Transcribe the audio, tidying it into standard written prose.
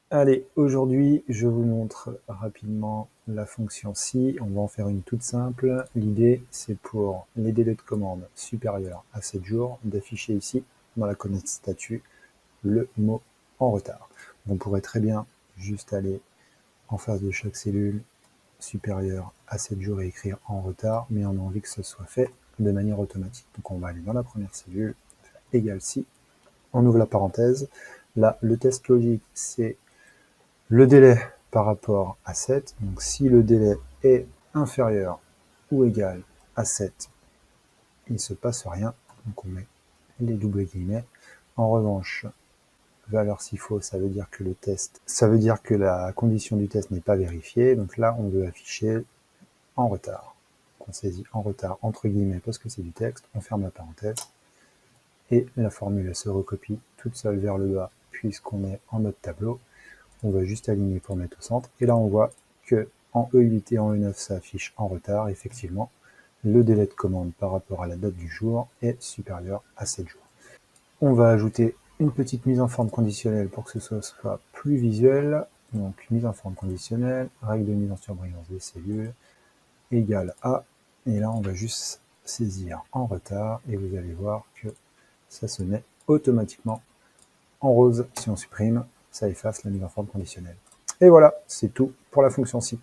Allez, aujourd'hui, je vous montre rapidement la fonction si. On va en faire une toute simple. L'idée, c'est pour les délais de commande supérieurs à 7 jours, d'afficher ici, dans la colonne statut, le mot en retard. On pourrait très bien juste aller en face de chaque cellule supérieure à 7 jours et écrire en retard, mais on a envie que ce soit fait de manière automatique. Donc on va aller dans la première cellule, égal si, on ouvre la parenthèse. Là, le test logique, c'est le délai par rapport à 7, donc si le délai est inférieur ou égal à 7, il ne se passe rien, donc on met les doubles guillemets. En revanche, valeur s'il faut, ça veut dire que la condition du test n'est pas vérifiée, donc là on veut afficher en retard. On saisit en retard entre guillemets parce que c'est du texte, on ferme la parenthèse, et la formule se recopie toute seule vers le bas puisqu'on est en mode tableau. On va juste aligner pour mettre au centre. Et là, on voit que en E8 et en E9, ça affiche en retard. Effectivement, le délai de commande par rapport à la date du jour est supérieur à 7 jours. On va ajouter une petite mise en forme conditionnelle pour que ce soit plus visuel. Donc, mise en forme conditionnelle, règle de mise en surbrillance des cellules, égale à. Et là, on va juste saisir en retard. Et vous allez voir que ça se met automatiquement en rose. Si on supprime, ça efface la mise en forme conditionnelle. Et voilà, c'est tout pour la fonction si.